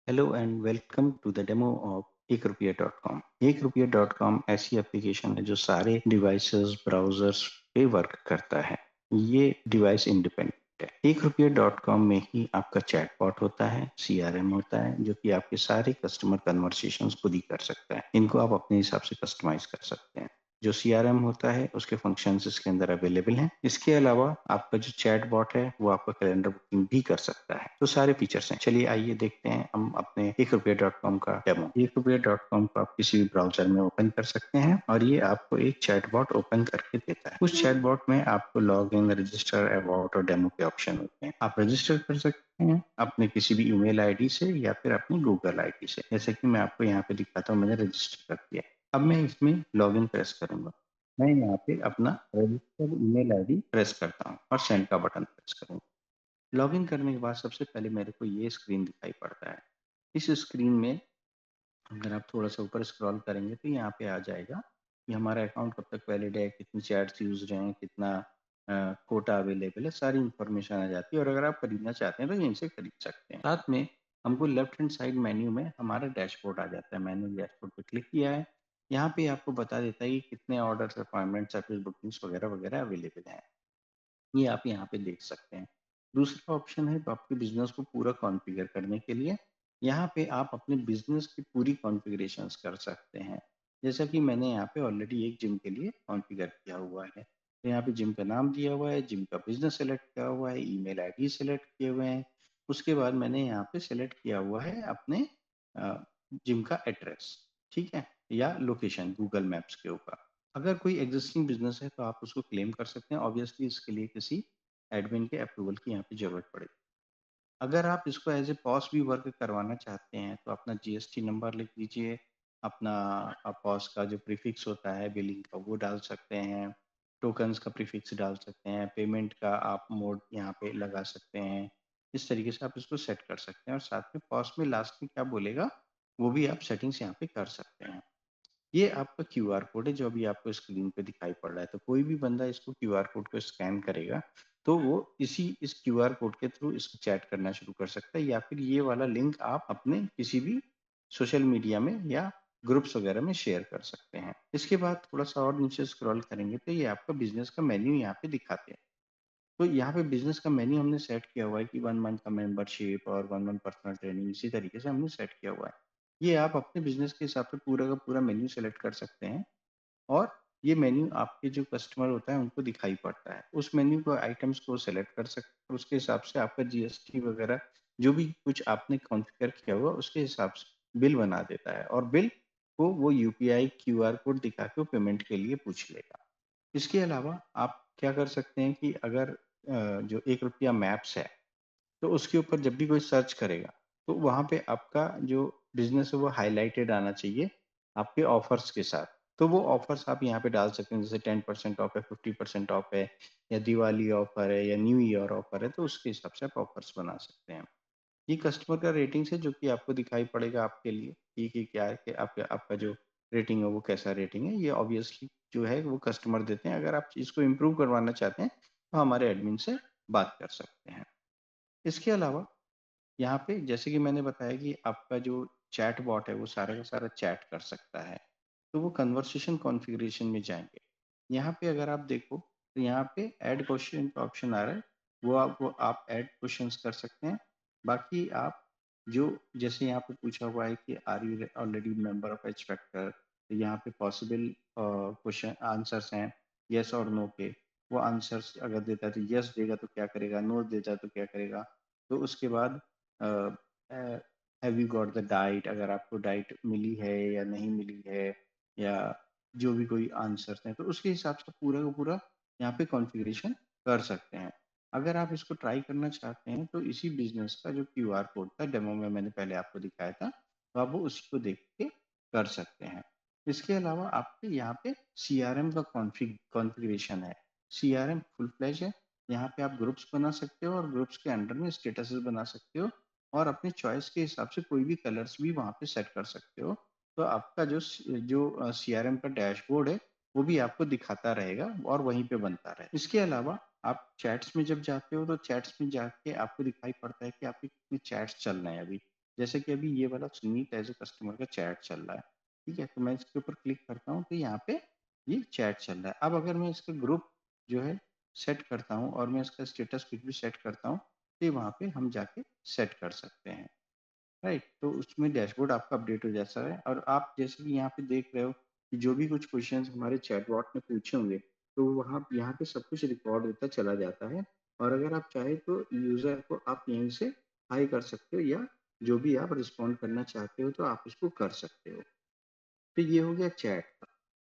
Hello and welcome to the demo of Ek Rupaya dot com. एक Rupaya dot com ऐसी application है जो सारे डिवाइसेस ब्राउजर्स पे वर्क करता है। ये डिवाइस इंडिपेंडेंट है। एक रुपया डॉट कॉम में ही आपका चैटबॉट होता है, सीआरएम होता है, जो कि आपके सारे कस्टमर कन्वर्सेशंस खुद ही कर सकता है। इनको आप अपने हिसाब से कस्टमाइज कर सकते हैं। जो सीआरएम होता है उसके फंक्शंस इसके अंदर अवेलेबल हैं। इसके अलावा आपका जो चैट बॉट है वो आपका कैलेंडर बुकिंग भी कर सकता है। तो सारे फीचर्स हैं। चलिए आइए देखते हैं हम अपने एक रुपया डॉट कॉम का डेमो। एक रुपया डॉट कॉम को आप किसी भी ब्राउजर में ओपन कर सकते हैं और ये आपको एक चैट बॉट ओपन करके देता है। उस चैट बॉट में आपको लॉग इन, रजिस्टर, अबाउट और डेमो के ऑप्शन होते हैं। आप रजिस्टर कर सकते हैं अपने किसी भी ईमेल आईडी से या फिर अपनी गूगल आईडी से। जैसे कि मैं आपको यहाँ पे दिखाता हूँ, मैंने रजिस्टर कर दिया। अब मैं इसमें लॉगिन प्रेस करूंगा। मैं यहाँ पे अपना रजिस्टर्ड ईमेल आईडी प्रेस करता हूँ और सेंड का बटन प्रेस करूंगा। लॉगिन करने के बाद सबसे पहले मेरे को ये स्क्रीन दिखाई पड़ता है। इस स्क्रीन में अगर आप थोड़ा सा ऊपर स्क्रॉल करेंगे तो यहाँ पे आ जाएगा कि हमारा अकाउंट कब तक वैलिड है, कितनी चैट्स यूज रहे हैं, कितना कोटा अवेलेबल है, सारी इंफॉर्मेशन आ जाती है। और अगर आप खरीदना चाहते हैं तो यहीं से खरीद सकते हैं। साथ में हमको लेफ्ट हैंड साइड मेन्यू में हमारा डैशबोर्ड आ जाता है। मैंने डैशबोर्ड पे क्लिक किया है। यहाँ पे आपको बता देता है कि कितने ऑर्डर्स, अपॉइंटमेंट, सर्विस बुकिंग्स वगैरह वगैरह अवेलेबल हैं। ये आप यहाँ पे देख सकते हैं। दूसरा ऑप्शन है तो आपके बिजनेस को पूरा कॉन्फ़िगर करने के लिए। यहाँ पे आप अपने बिजनेस की पूरी कॉन्फ़िगरेशंस कर सकते हैं। जैसा कि मैंने यहाँ पे ऑलरेडी एक जिम के लिए कॉन्फ़िगर किया हुआ है। तो यहाँ पे जिम का नाम दिया हुआ है, जिम का बिजनेस सेलेक्ट किया हुआ है, ईमेल आईडी सेलेक्ट किए हुए हैं। उसके बाद मैंने यहाँ पे सेलेक्ट किया हुआ है अपने जिम का एड्रेस, ठीक है, या लोकेशन गूगल मैप्स के ऊपर। अगर कोई एग्जिस्टिंग बिजनेस है तो आप उसको क्लेम कर सकते हैं। ऑब्वियसली इसके लिए किसी एडमिन के अप्रूवल की यहाँ पे जरूरत पड़ेगी। अगर आप इसको एज ए पॉस भी वर्क करवाना चाहते हैं तो अपना जीएसटी नंबर लिख दीजिए। अपना पॉस का जो प्रीफिक्स होता है बिलिंग का वो डाल सकते हैं। टोकन्स का प्रीफिक्स डाल सकते हैं। पेमेंट का आप मोड यहाँ पे लगा सकते हैं। इस तरीके से आप इसको सेट कर सकते हैं और साथ में पॉस में लास्ट में क्या बोलेगा वो भी आप सेटिंग्स यहाँ पे कर सकते हैं। ये आपका क्यूआर कोड है जो अभी आपको स्क्रीन पे दिखाई पड़ रहा है। तो कोई भी बंदा इसको क्यूआर कोड को स्कैन करेगा तो वो इस क्यूआर कोड के थ्रू इसको चैट करना शुरू कर सकता है, या फिर ये वाला लिंक आप अपने किसी भी सोशल मीडिया में या ग्रुप्स वगैरह में शेयर कर सकते हैं। इसके बाद थोड़ा सा और नीचे स्क्रॉल करेंगे तो ये आपका बिजनेस का मेन्यू यहाँ पे दिखाते हैं। तो यहाँ पे बिजनेस का मेन्यू हमने सेट किया हुआ है कि 1 मंथ का मेंबरशिप और 1 मंथ पर्सनल ट्रेनिंग, इसी तरीके से हमने सेट किया हुआ है। ये आप अपने बिजनेस के हिसाब से पूरा का पूरा मेन्यू सेलेक्ट कर सकते हैं और ये मेन्यू आपके जो कस्टमर होता है उनको दिखाई पड़ता है। उस मेन्यू को, आइटम्स को सेलेक्ट कर सकते हैं। उसके हिसाब से आपका जीएसटी वगैरह जो भी कुछ आपने कॉन्फ़िगर किया हुआ उसके हिसाब से बिल बना देता है और बिल को वो यूपीआई क्यूआर कोड दिखा के वो पेमेंट के लिए पूछ लेगा। इसके अलावा आप क्या कर सकते हैं कि अगर जो एक रुपया मैप्स है तो उसके ऊपर जब भी कोई सर्च करेगा तो वहाँ पे आपका जो बिजनेस है वो हाईलाइटेड आना चाहिए आपके ऑफर्स के साथ। तो वो ऑफर्स आप यहाँ पे डाल सकते हैं, जैसे 10% ऑफ है, 50% ऑफ है, या दिवाली ऑफर है, या न्यू ईयर ऑफर है, तो उसके हिसाब से आप ऑफर्स बना सकते हैं। ये कस्टमर का रेटिंग्स है जो कि आपको दिखाई पड़ेगा आपके लिए कि क्या है कि आपका आपका जो रेटिंग है वो कैसा रेटिंग है। ये ऑब्वियसली जो है वो कस्टमर देते हैं। अगर आप इसको इम्प्रूव करवाना चाहते हैं तो हमारे एडमिन से बात कर सकते हैं। इसके अलावा यहाँ पे जैसे कि मैंने बताया कि आपका जो चैट बॉट है वो सारा का सारा चैट कर सकता है। तो वो कन्वर्सेशन कॉन्फ़िगरेशन में जाएंगे। यहाँ पे अगर आप देखो तो यहाँ पे ऐड क्वेश्चन का ऑप्शन आ रहा है। वो आप ऐड क्वेश्चंस कर सकते हैं। बाकी आप जो जैसे यहाँ पे पूछा हुआ है कि are you already member of H factor, तो यहाँ पे पॉसिबल क्वेश्चन आंसर्स हैं यस और नो के। वो आंसर्स अगर देता है तो यस देगा तो क्या करेगा, नो देता है तो क्या करेगा। तो उसके बाद have you got the diet, अगर आपको डाइट मिली है या नहीं मिली है, या जो भी कोई आंसर्स हैं तो उसके हिसाब से पूरा का पूरा यहाँ पे कॉन्फ़िगरेशन कर सकते हैं। अगर आप इसको ट्राई करना चाहते हैं तो इसी बिजनेस का जो क्यूआर कोड था डेमो में मैंने पहले आपको दिखाया था, तो आप वो उसी को देख के कर सकते हैं। इसके अलावा आपके यहाँ पे सीआरएम का कॉन्फ़िगरेशन है। सीआरएम फुल फ्लैश है। यहाँ पे आप ग्रुप्स बना सकते हो और ग्रुप्स के अंडर में स्टेटसेस बना सकते हो और अपनी चॉइस के हिसाब से कोई भी कलर्स भी वहाँ पे सेट कर सकते हो। तो आपका जो सीआरएम का डैशबोर्ड है वो भी आपको दिखाता रहेगा और वहीं पे बनता रहे। इसके अलावा आप चैट्स में जब जाते हो तो चैट्स में जाके आपको दिखाई पड़ता है कि आपके कितने चैट्स चल रहे हैं अभी। जैसे कि अभी ये वाला सुनीत एज ए कस्टमर का चैट चल रहा है, ठीक है, तो मैं इसके ऊपर क्लिक करता हूँ तो यहाँ पे ये चैट चल रहा है। अब अगर मैं इसका ग्रुप जो है सेट करता हूँ और मैं इसका स्टेटस कुछ भी सेट करता हूँ तो वहाँ पे हम जाके सेट कर सकते हैं, राइट। तो उसमें डैशबोर्ड आपका अपडेट हो जाता है और आप जैसे कि यहाँ पे देख रहे हो कि जो भी कुछ क्वेश्चंस हमारे चैटबॉट ने पूछे होंगे तो वहाँ यहाँ पे सब कुछ रिकॉर्ड होता चला जाता है। और अगर आप चाहे तो यूजर को आप यहीं से हाई कर सकते हो या जो भी आप रिस्पॉन्ड करना चाहते हो तो आप उसको कर सकते हो। तो ये हो गया चैट का।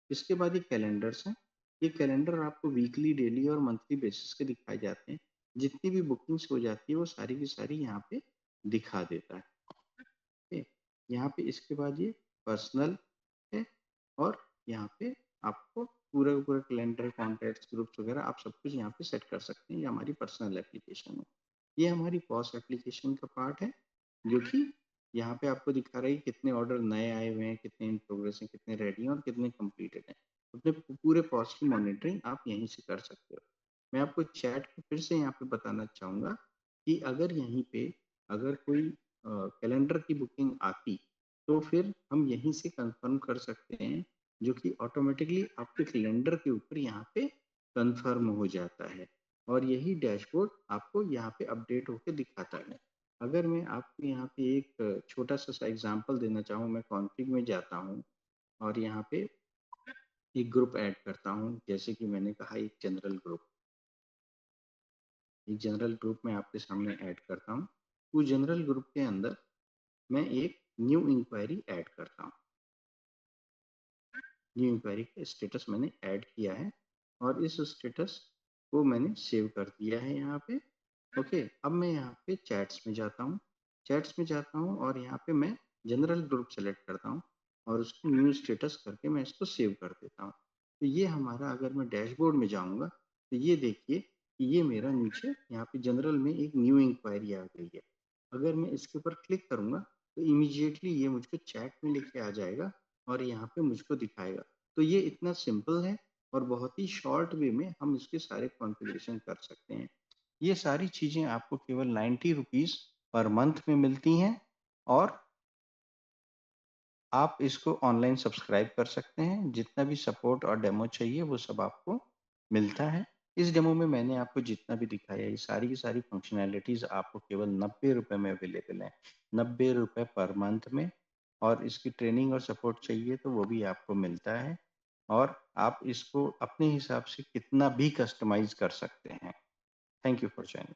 इसके बाद ये कैलेंडर्स हैं। ये कैलेंडर आपको वीकली, डेली और मंथली बेसिस के दिखाए जाते हैं। जितनी भी बुकिंग्स हो जाती है वो सारी की सारी यहाँ पे दिखा देता है। ओके, यहाँ पे इसके बाद ये पर्सनल है और यहाँ पे आपको पूरा का पूरा कैलेंडर, कॉन्टैक्ट्स, ग्रुप्स वगैरह आप सब कुछ यहाँ पे सेट कर सकते हैं। ये हमारी पर्सनल एप्लीकेशन है। ये हमारी पॉस एप्लीकेशन का पार्ट है जो कि यहाँ पे आपको दिखा रहा है कि कितने ऑर्डर नए आए हुए हैं, कितने इन प्रोग्रेस हैं, कितने रेडी हैं और कितने कंप्लीटेड हैं। अपने पूरे पॉस की मॉनिटरिंग आप यहीं से कर सकते हो। मैं आपको चैट को फिर से यहाँ पे बताना चाहूँगा कि अगर यहीं पे अगर कोई कैलेंडर की बुकिंग आती तो फिर हम यहीं से कंफर्म कर सकते हैं, जो कि ऑटोमेटिकली आपके कैलेंडर के ऊपर यहाँ पे कंफर्म हो जाता है और यही डैशबोर्ड आपको यहाँ पे अपडेट होकर दिखाता है। अगर मैं आपको यहाँ पे एक छोटा सा एग्जांपल देना चाहूँ, मैं कॉन्फ़िग में जाता हूँ और यहाँ पे एक ग्रुप ऐड करता हूँ, जैसे कि मैंने कहा एक जनरल ग्रुप मैं आपके सामने ऐड करता हूँ। उस जनरल ग्रुप के अंदर मैं एक न्यू इंक्वायरी ऐड करता हूँ। न्यू इंक्वायरी का स्टेटस मैंने ऐड किया है और इस स्टेटस को मैंने सेव कर दिया है यहाँ पे। ओके, अब मैं यहाँ पे चैट्स में जाता हूँ। चैट्स में जाता हूँ और यहाँ पे मैं जनरल ग्रुप सेलेक्ट करता हूँ और उसको न्यू स्टेटस करके मैं इसको सेव कर देता हूँ। तो ये हमारा, अगर मैं डैशबोर्ड में जाऊँगा तो ये देखिए कि ये मेरा नीचे यहाँ पे जनरल में एक न्यू इंक्वायरी आ गई है। अगर मैं इसके ऊपर क्लिक करूँगा तो इमीडिएटली ये मुझको चैट में लेके आ जाएगा और यहाँ पे मुझको दिखाएगा। तो ये इतना सिंपल है और बहुत ही शॉर्ट वे में हम इसके सारे कॉन्फ़िगरेशन कर सकते हैं। ये सारी चीज़ें आपको केवल 90 रुपीज़ पर मंथ में मिलती हैं और आप इसको ऑनलाइन सब्सक्राइब कर सकते हैं। जितना भी सपोर्ट और डेमो चाहिए वो सब आपको मिलता है। इस डेमो में मैंने आपको जितना भी दिखाया है, ये सारी की सारी फंक्शनैलिटीज़ आपको केवल 90 रुपए में अवेलेबल हैं। 90 रुपए पर मंथ में, और इसकी ट्रेनिंग और सपोर्ट चाहिए तो वो भी आपको मिलता है और आप इसको अपने हिसाब से कितना भी कस्टमाइज़ कर सकते हैं। Thank you for joining.